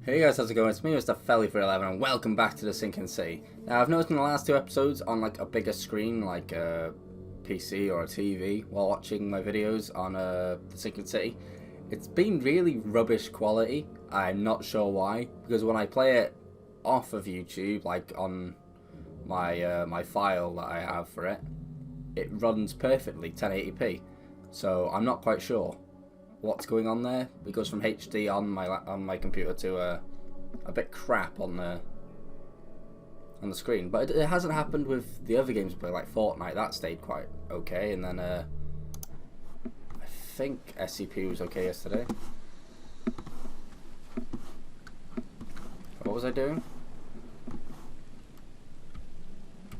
Hey guys, how's it going? It's me, Mr. Felly411, and welcome back to the Sinking Sea. Now, I've noticed in the last two episodes on like a bigger screen, like a PC or a TV, while watching my videos on the Sinking Sea, it's been really rubbish quality. I'm not sure why, because when I play it off of YouTube, like on my my file that I have for it, it runs perfectly 1080p. So I'm not quite sure what's going on there. It goes from HD on my computer to a bit crap on the screen. But it hasn't happened with the other games we play, like Fortnite. That stayed quite okay, and then I think SCP was okay yesterday. What was I doing?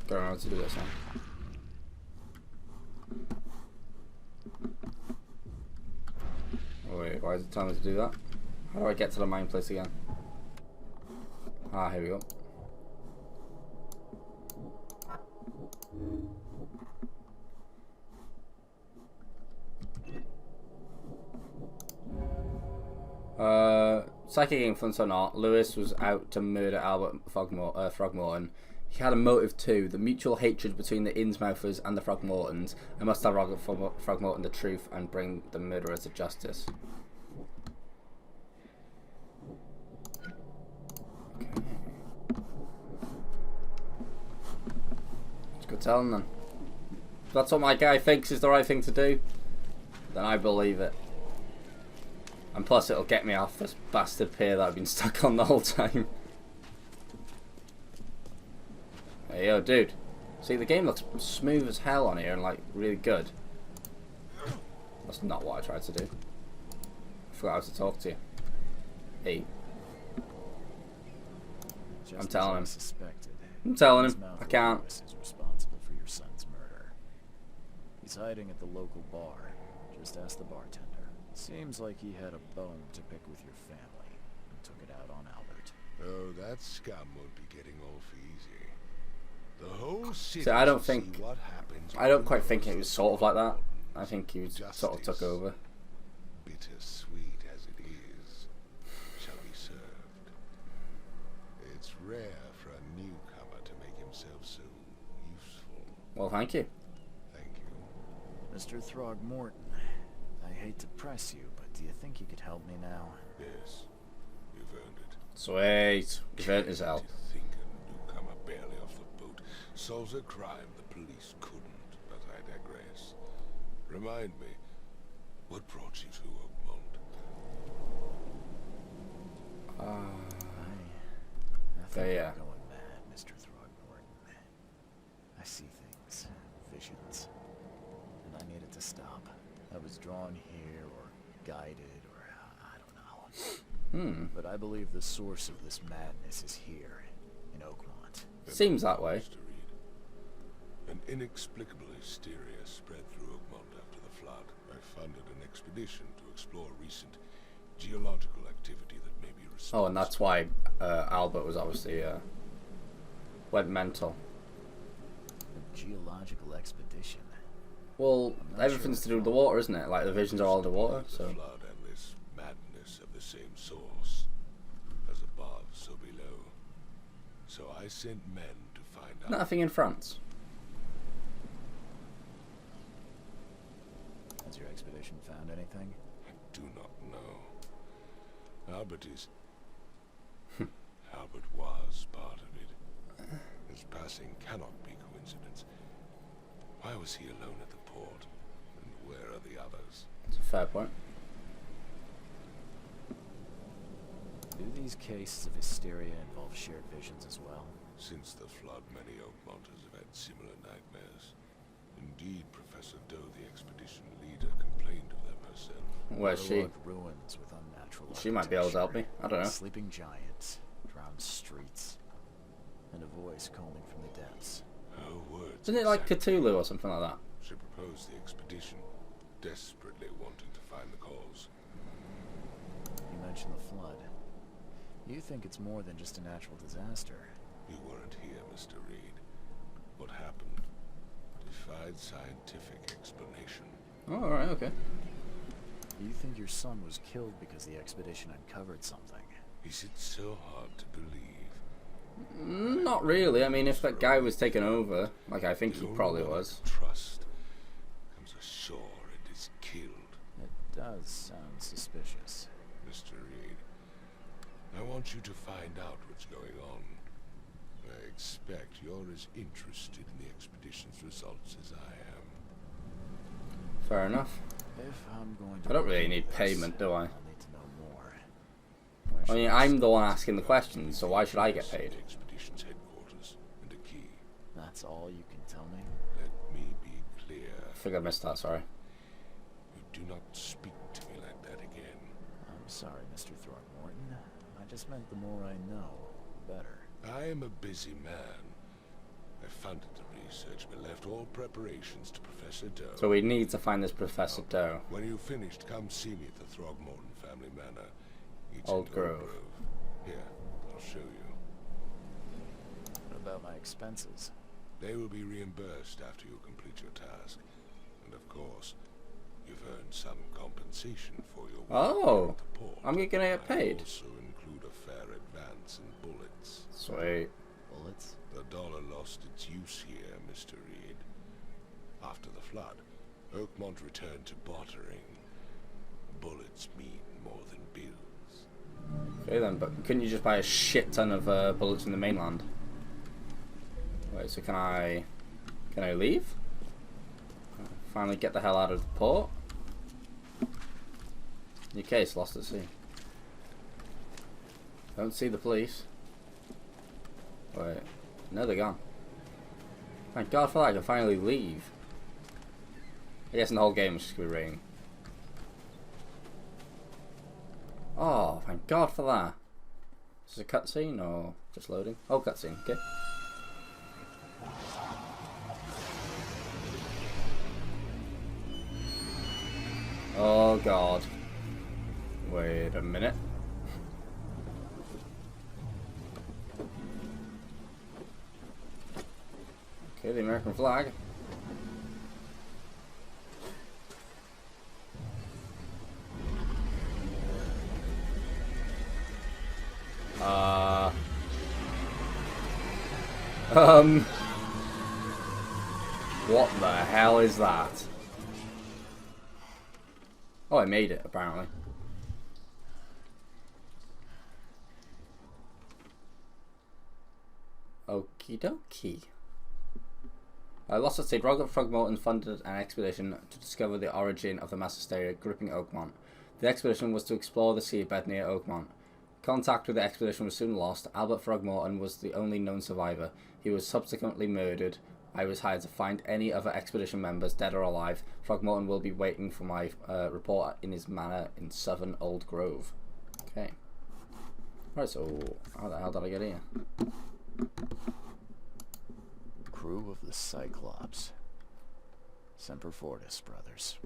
Don't know how to do this now. Wait, why is it telling me to do that? How do I get to the mine place again? Ah, here we go. Psychic influence or not, Lewis was out to murder Albert Throgmorton. He had a motive too, the mutual hatred between the Innsmouthers and the Throgmortons. I must tell Robert Throgmorton the truth and bring the murderer to justice. Okay. Let's go tell him then. If that's what my guy thinks is the right thing to do, then I believe it. And plus it'll get me off this bastard pier that I've been stuck on the whole time. Hey, yo, dude. See, the game looks smooth as hell on here and, like, really good. That's not what I tried to do. I forgot how to talk to you. Hey. I'm telling him. I'm telling him. I can't. Is responsible for your son's murder. He's hiding at the local bar. Just ask the bartender. Seems like he had a bone to pick with your family and took it out on Albert. Oh, that scum won't be getting off easy. The whole city. See, I don't quite think it was sort of like that. I think he sort of took over. Bittersweet as it is, shall be served. It's rare for a newcomer to make himself so useful. Well, thank you. Thank you. Mr. Throgmorton, I hate to press you, but do you think you could help me now? Yes, you've earned it. Sweet. You've earned his help. To think a newcomer barely off the boat solves a crime the police couldn't, but I digress. Remind me, what brought you to Oakmont? I think yeah. I'm going mad, Mr. Throgmorton. I see things, visions, and I needed to stop. I was drawn here, or guided, or I don't know. But I believe the source of this madness is here, in Oakmont. Seems that way. An inexplicable hysteria spread through Oakmont after the flood. I funded an expedition to explore recent geological activity that may be responsible. Oh, and that's why Albert was obviously went mental. A geological expedition. Well, everything's to do with the water, isn't it? Like the visions are all underwater, so. The flood and this madness of the same source. As above, so below. So I sent men to find out. Nothing in France. Has your expedition found anything? I do not know. Albert is... Albert was part of it. His passing cannot be coincidence. Why was he alone at the port? And where are the others? That's a fair point. Do these cases of hysteria involve shared visions as well? Since the flood, many Oakmonters have had similar nightmares. Indeed, Professor Doe, the expedition leader, complained of them herself. Where's she? Ruins with unnatural She might be able to help me. I don't know. Sleeping giants, drowned streets, and a voice calling from the depths. Her words. Isn't it like Cthulhu or something like that? She proposed the expedition, desperately wanting to find the cause. You mentioned the flood. You think it's more than just a natural disaster? You weren't here, Mr. Reed. What happened defied scientific explanation. Oh, alright, okay. You think your son was killed because the expedition uncovered something? Is it so hard to believe? Not really. I mean, if that guy was taken over, like I think he The probably only one was. I trust comes ashore and is killed. It does sound suspicious. Mr. Reed, I want you to find out what's going on. I expect you're as interested in the expedition's results as I am. Fair enough. If I'm going to I don't really believe need this, payment, do I? I'll need to know more. Where I should mean, I'm the one asking the questions, so why should I get paid? The expedition's headquarters and a key. That's all you can tell me? Let me be clear. I think I missed that, sorry. You do not speak to me like that again. I'm sorry, Mr. Throckmorton. I just meant the more I know, the better. I am a busy man. I funded the research but left all preparations to Professor Doe. So we need to find this Professor Doe. When you've finished, come see me at the Throgmorton family manor. It's Old in Grove. Here, I'll show you. What about my expenses? They will be reimbursed after you complete your task. And of course, you've earned some compensation for your work Oh, at the port. I'm gonna get paid. I also include a fair advance in bullets. Sweet. Bullets? The dollar lost its use here, Mr. Reed. After the flood, Oakmont returned to bartering. Bullets mean more than bills. Okay then, but couldn't you just buy a shit ton of bullets in the mainland? Wait, so can I leave? Finally get the hell out of the port? Your case lost at sea. Don't see the police. Wait, no, they're gone. Thank God for that, I can finally leave. I guess in the whole game it's just gonna be raining. Oh, thank God for that. Is this a cutscene or just loading? Oh, cutscene, okay. Oh God. Wait a minute. Okay, the American flag. What the hell is that? Oh, I made it, apparently. Okie dokie. Lost at sea, Robert Throgmorton funded an expedition to discover the origin of the mass hysteria gripping Oakmont. The expedition was to explore the seabed near Oakmont. Contact with the expedition was soon lost. Albert Throgmorton was the only known survivor. He was subsequently murdered. I was hired to find any other expedition members, dead or alive. Throgmorton will be waiting for my report in his manor in southern Old Grove. Okay. Right, so how the hell did I get here? Crew of the Cyclops. Semper Fortis, brothers.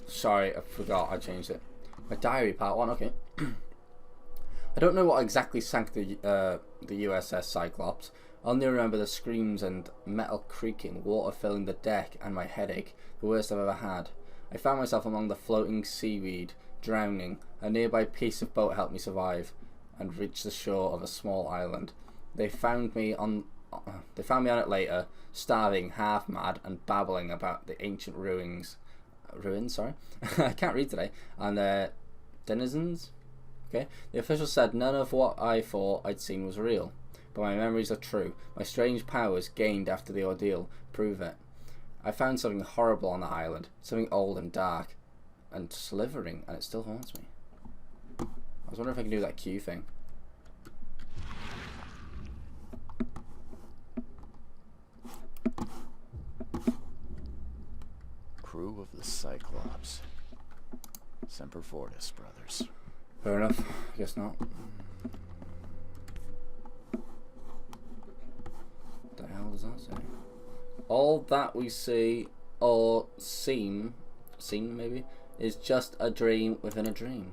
Sorry, I forgot. I changed it. My diary, part 1. Okay. I don't know what exactly sank the USS Cyclops. I only remember the screams and metal creaking, water filling the deck, and my headache, the worst I've ever had. I found myself among the floating seaweed, drowning. A nearby piece of boat helped me survive, and reach the shore of a small island. They found me on it later, starving, half mad, and babbling about the ancient ruins. Sorry, I can't read today. And denizens. Okay, the official said none of what I thought I'd seen was real, but my memories are true. My strange powers gained after the ordeal prove it. I found something horrible on the island, something old and dark, and slithering, and it still haunts me. I was wondering if I can do that Q thing. Crew of the Cyclops. Semper Fortis, brothers. Fair enough. Guess not. What the hell does that say? All that we see or seem maybe, is just a dream within a dream.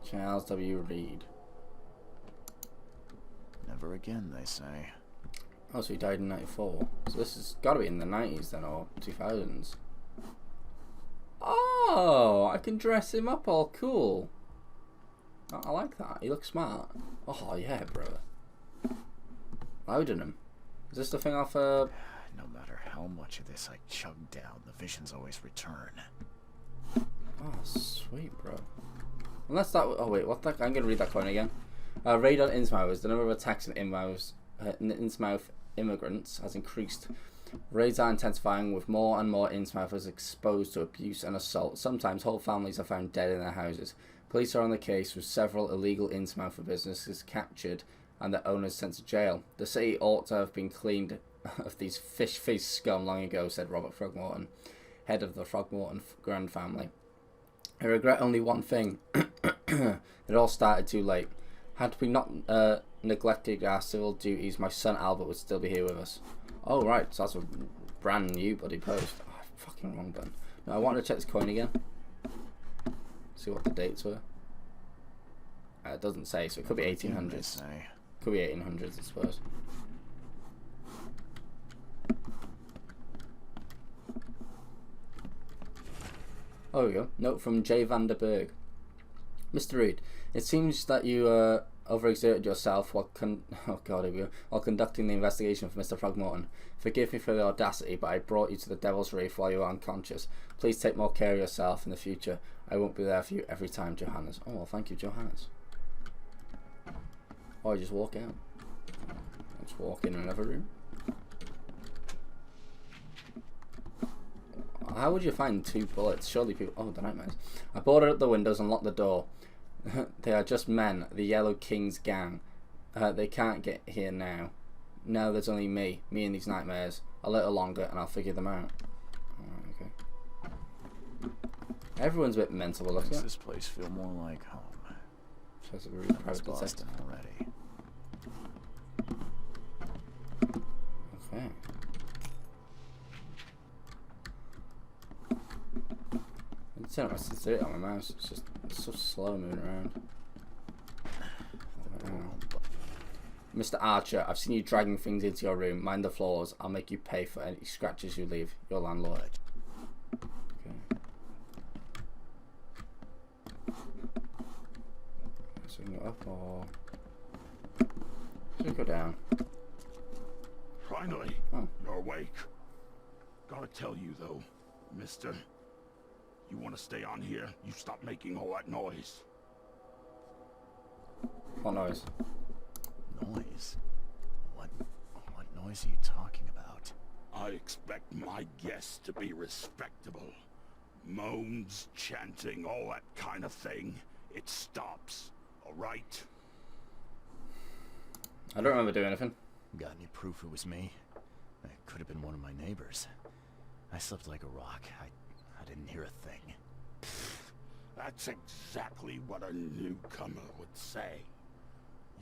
Charles W. Reed. Never again, they say. Oh, so he died in 94. So this has got to be in the 90s then, or 2000s. Oh! Oh, I can dress him up all cool. I like that. He looks smart. Oh, yeah, brother. Loading him. Is this the thing off, No matter how much of this I chug down, the visions always return. Oh, sweet, bro. Unless that... Oh, wait, what the... I'm going to read that coin again. Raid on Innsmouth. The number of attacks in Innsmouth immigrants has increased. Raids are intensifying with more and more Innsmouthers exposed to abuse and assault. Sometimes whole families are found dead in their houses. Police are on the case with several illegal Innsmouther businesses captured and their owners sent to jail. The city ought to have been cleaned of these fish-faced scum long ago, said Robert Throgmorton, head of the Throgmorton Grand family. I regret only one thing. It all started too late. Had we not neglected our civil duties, my son Albert would still be here with us. Oh, right, so that's a brand new bloody post. Oh, fucking wrong button. No, I wanted to check this coin again. See what the dates were. It doesn't say, so it could be 1800s. Could be 1800s, I suppose. Oh, we go. Note from J. Vanderberg. Mr. Reed, it seems that you overexerted yourself while while conducting the investigation for Mr. Throgmorton. Forgive me for the audacity, but I brought you to the Devil's Reef while you were unconscious. Please take more care of yourself in the future. I won't be there for you every time, Johannes. Oh, well, thank you, Johannes. Oh, I just walk out. Let's walk in another room. How would you find 2 bullets? Surely people... Oh, the nightmares. I boarded up the windows and locked the door. They are just men, the Yellow King's gang. They can't get here now. Now there's only me and these nightmares. A little longer and I'll figure them out. Okay. Everyone's a bit mental, but look at this place feel more like home. So it's a really private Boston already. Okay. I don't know what to do it on my mouse. It's so slow moving around. Mr. Archer, I've seen you dragging things into your room. Mind the floors. I'll make you pay for any scratches you leave. Your landlord. Okay. So we can go up or... Should we go down? Finally, Oh. you're awake. Gotta tell you though, mister, you want to stay on here, you stop making all that noise. What noise? Noise? What noise are you talking about? I expect my guests to be respectable. Moans, chanting, all that kind of thing. It stops, alright? I don't remember doing anything. Got any proof it was me? It could have been one of my neighbors. I slept like a rock. I didn't hear a thing. That's exactly what a newcomer would say.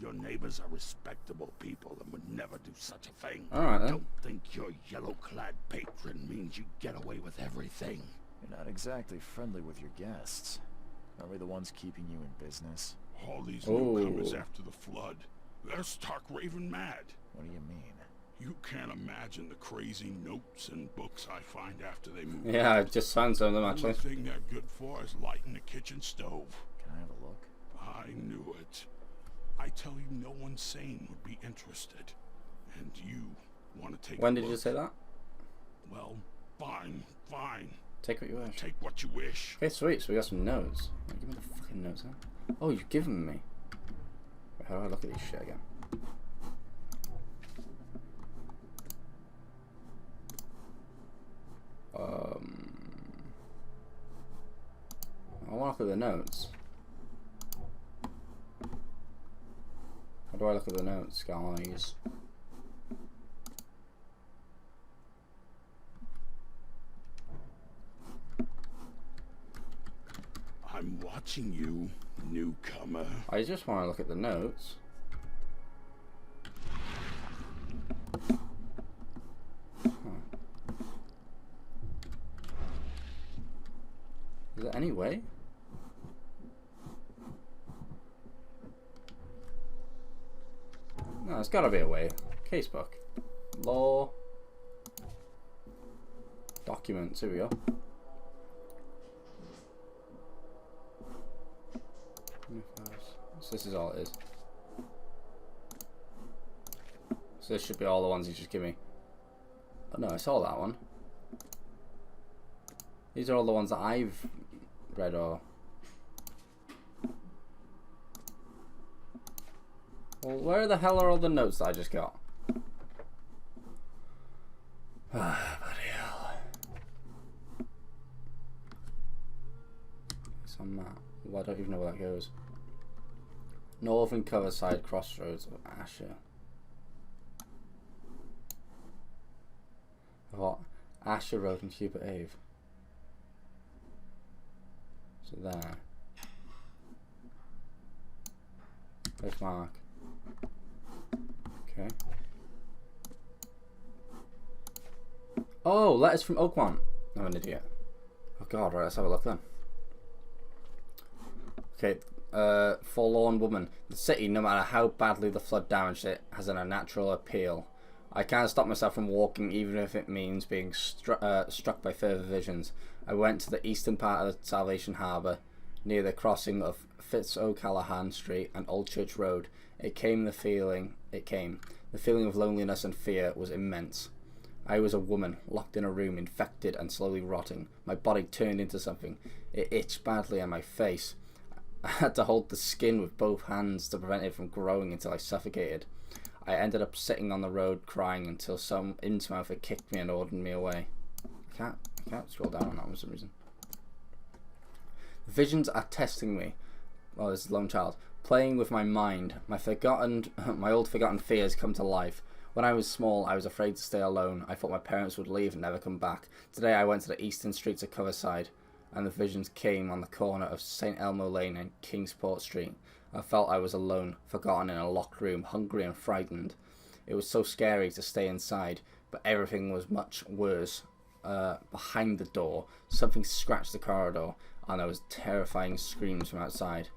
Your neighbors are respectable people and would never do such a thing. Alright then. Don't think your yellow-clad patron means you get away with everything. You're not exactly friendly with your guests. Are we the ones keeping you in business? All these Oh. newcomers after the flood, they're stark raving mad. What do you mean? You can't imagine the crazy notes and books I find after they move. Yeah, I just found some of them The actually. only thing they're good for is lighting the kitchen stove. Can I have a look? I knew it. I tell you, no one sane would be interested. And you want to take When a did you look? say that? Well, fine. Take what you wish. Take what you wish. Okay, sweet. So we got some notes. Wait, give me the fucking notes, huh? Oh, you've given me. Wait, how do I look at this shit again? I want to look at the notes. How do I look at the notes, guys? I'm watching you, newcomer. I just want to look at the notes. Is there any way? No, there's gotta be a way. Casebook. Law. Documents, here we go. So this is all it is. So this should be all the ones you just give me. Oh no, I saw that one. These are all the ones that I've read or... Well, where the hell are all the notes that I just got? Ah, bloody hell. It's on that. Well, I don't even know where that goes. Northern Coverside Crossroads of Asher. What? Asher Road and Hubert Ave. So there. There's Mark. Okay. Oh, letters from Oakmont. I'm an idiot. Oh god, right, let's have a look then. Okay, forlorn woman. The city, no matter how badly the flood damaged it, has an unnatural appeal. I can't stop myself from walking, even if it means being struck by further visions. I went to the eastern part of the Salvation Harbour, near the crossing of Fitz-O'Callaghan Street and Old Church Road. The feeling of loneliness and fear was immense. I was a woman, locked in a room, infected and slowly rotting. My body turned into something. It itched badly on my face. I had to hold the skin with both hands to prevent it from growing until I suffocated. I ended up sitting on the road crying until some Innsmouther kicked me and ordered me away. I can't scroll down on that for some reason. The visions are testing me. Well, this is Lone Child. Playing with my mind. My old forgotten fears come to life. When I was small, I was afraid to stay alone. I thought my parents would leave and never come back. Today I went to the eastern streets of Coverside, and the visions came on the corner of St. Elmo Lane and Kingsport Street. I felt I was alone, forgotten in a locked room, hungry and frightened. It was so scary to stay inside, but everything was much worse. Behind the door, something scratched the corridor, and there was terrifying screams from outside.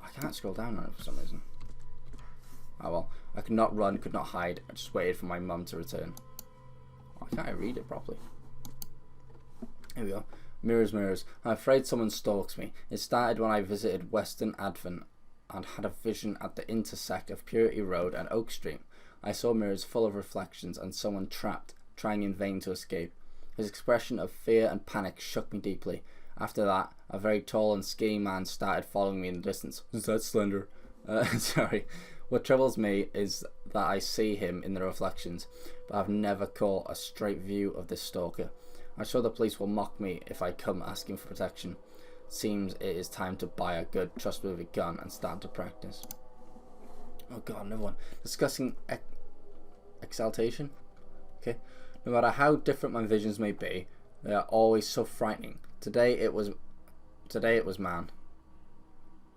I can't scroll down on it for some reason. Oh well. I could not run, could not hide. I just waited for my mum to return. Why can't I read it properly? Here we go. Mirrors, mirrors. I'm afraid someone stalks me. It started when I visited Western Advent and had a vision at the intersect of Purity Road and Oak Street. I saw mirrors full of reflections and someone trapped, trying in vain to escape. His expression of fear and panic shook me deeply. After that, a very tall and skinny man started following me in the distance. Is that Slender? Sorry. What troubles me is that I see him in the reflections, but I've never caught a straight view of this stalker. I'm sure the police will mock me if I come asking for protection. Seems it is time to buy a good, trustworthy gun and start to practice. Oh god, another one. Discussing exaltation. Okay. No matter how different my visions may be, they are always so frightening. Today it was man.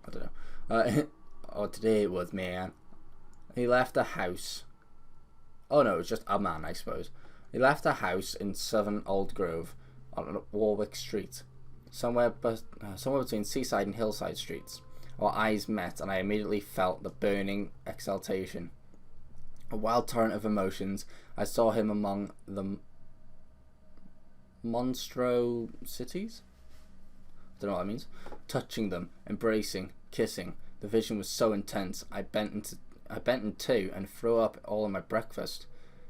I don't know. Oh, today it was man. He left a house. Oh no, it was just a man, I suppose. He left a house in Southern Old Grove on Warwick Street, somewhere between Seaside and Hillside Streets. Our eyes met, and I immediately felt the burning exaltation. A wild torrent of emotions. I saw him among the monstrosities. Don't know what that means. Touching them, embracing, kissing. The vision was so intense. I bent in two and threw up all of my breakfast.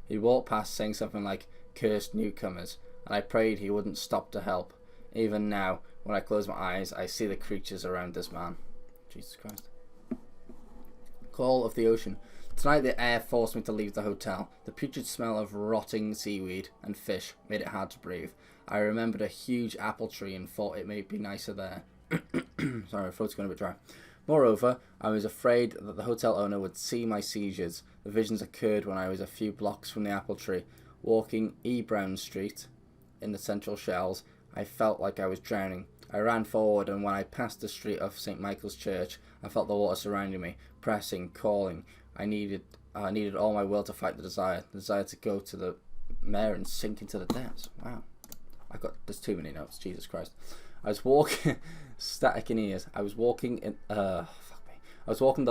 He walked past saying something like, "Cursed newcomers," and I prayed he wouldn't stop to help. Even now, when I close my eyes, I see the creatures around this man. Jesus Christ. Call of the ocean. Tonight the air forced me to leave the hotel. The putrid smell of rotting seaweed and fish made it hard to breathe. I remembered a huge apple tree and thought it may be nicer there. Sorry, my throat's going a bit dry. Moreover, I was afraid that the hotel owner would see my seizures. The visions occurred when I was a few blocks from the apple tree. Walking E. Brown Street in the central shells, I felt like I was drowning. I ran forward, and when I passed the street of St. Michael's Church, I felt the water surrounding me, pressing, calling. I needed all my will to fight the desire to go to the mare and sink into the depths. Wow. There's too many notes, Jesus Christ. I was walking, static in ears. I was walking the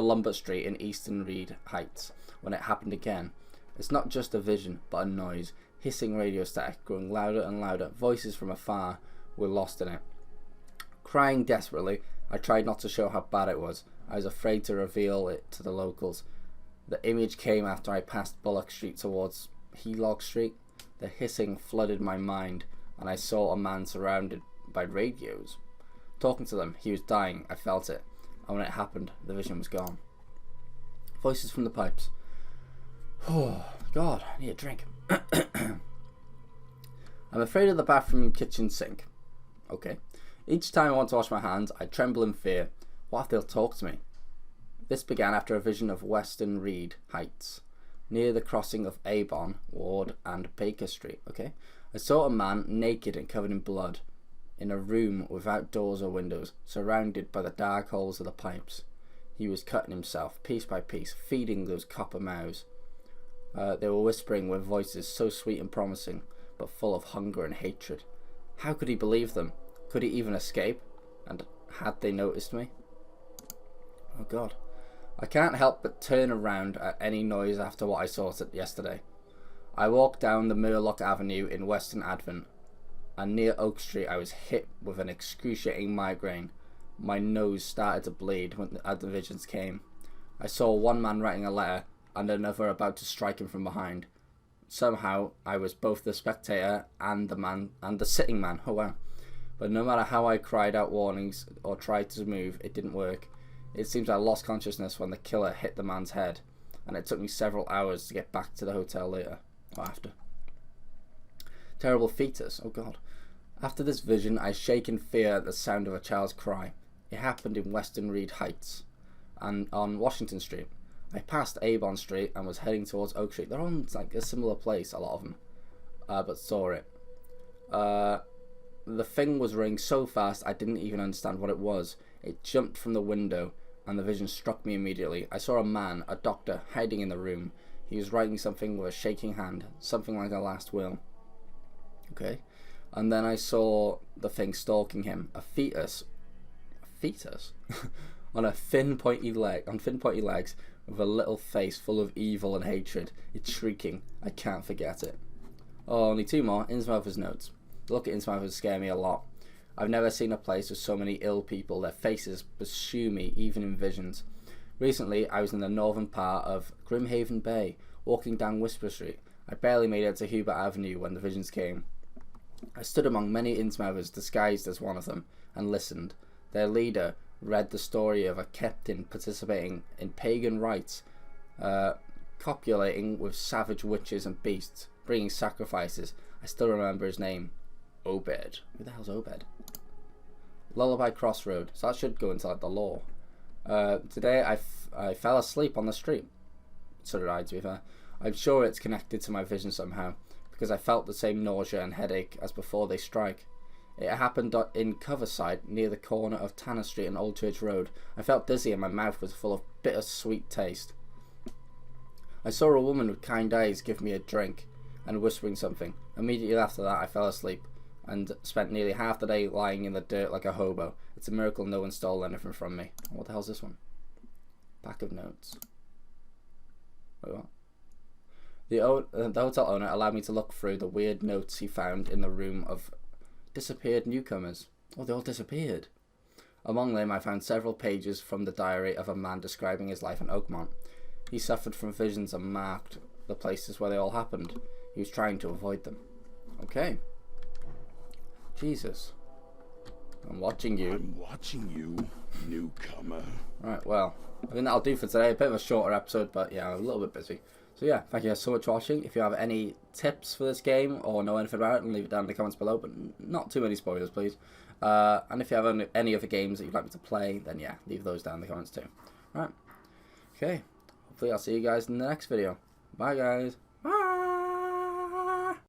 Lombard Street in Eastern Reed Heights when it happened again. It's not just a vision, but a noise. Hissing radio static, growing louder and louder. Voices from afar were lost in it. Crying desperately, I tried not to show how bad it was. I was afraid to reveal it to the locals. The image came after I passed Bullock Street towards Heelog Street. The hissing flooded my mind, and I saw a man surrounded by radios. Talking to them, he was dying. I felt it. And when it happened, the vision was gone. Voices from the pipes. Oh, God, I need a drink. I'm afraid of the bathroom and kitchen sink. Okay. Each time I want to wash my hands, I tremble in fear. What if they'll talk to me? This began after a vision of Western Reed Heights, near the crossing of Avon, Ward, and Baker Street. Okay. I saw a man naked and covered in blood, in a room without doors or windows, surrounded by the dark holes of the pipes. He was cutting himself, piece by piece, feeding those copper mouths. They were whispering with voices so sweet and promising, but full of hunger and hatred. How could he believe them? Could he even escape? And had they noticed me? Oh God. I can't help but turn around at any noise after what I saw yesterday. I walked down the Murlock Avenue in Western Advent, and near Oak Street I was hit with an excruciating migraine. My nose started to bleed when the visions came. I saw one man writing a letter and another about to strike him from behind. Somehow I was both the spectator and the sitting man. Oh wow. But no matter how I cried out warnings or tried to move, it didn't work. It seems I lost consciousness when the killer hit the man's head, and it took me several hours to get back to the hotel later, or after. Terrible fetus, oh God. After this vision, I shake in fear at the sound of a child's cry. It happened in Western Reed Heights, and on Washington Street. I passed Avon Street and was heading towards Oak Street. They're on like a similar place, a lot of them, but saw it. The thing was running so fast I didn't even understand what it was. It jumped from the window, and the vision struck me immediately. I saw a man, a doctor, hiding in the room. He was writing something with a shaking hand, something like a last will. Okay, and then I saw the thing stalking him, a fetus, on thin pointy legs, with a little face full of evil and hatred. It's shrieking. I can't forget it. Oh, only two more. Innsmouth's notes. The look at Innsmouth scare me a lot. I've never seen a place with so many ill people. Their faces pursue me, even in visions. Recently, I was in the northern part of Grimhaven Bay, walking down Whisper Street. I barely made it to Hubert Avenue when the visions came. I stood among many Innsmouthers disguised as one of them, and listened. Their leader read the story of a captain participating in pagan rites, copulating with savage witches and beasts, bringing sacrifices. I still remember his name. Obed. Who the hell's Obed? Lullaby Crossroad. So that should go into like the lore. Today I fell asleep on the street. So did I, to be fair. I'm sure it's connected to my vision somehow, because I felt the same nausea and headache as before they strike. It happened in Coverside, near the corner of Tanner Street and Old Church Road. I felt dizzy and my mouth was full of bitter sweet taste. I saw a woman with kind eyes give me a drink and whispering something. Immediately after that I fell asleep and spent nearly half the day lying in the dirt like a hobo. It's a miracle no one stole anything from me. What the hell's this one? Pack of notes. Wait, what? The hotel owner allowed me to look through the weird notes he found in the room of disappeared newcomers. Oh, they all disappeared. Among them I found several pages from the diary of a man describing his life in Oakmont. He suffered from visions and marked the places where they all happened. He was trying to avoid them. Okay. Jesus. I'm watching you. I'm watching you, newcomer. Right, well, I think that'll do for today. A bit of a shorter episode, but yeah, I'm a little bit busy. So yeah, thank you guys so much for watching. If you have any tips for this game or know anything about it, leave it down in the comments below, but not too many spoilers, please. And if you have any other games that you'd like me to play, then yeah, leave those down in the comments too. Right. Okay. Hopefully I'll see you guys in the next video. Bye, guys.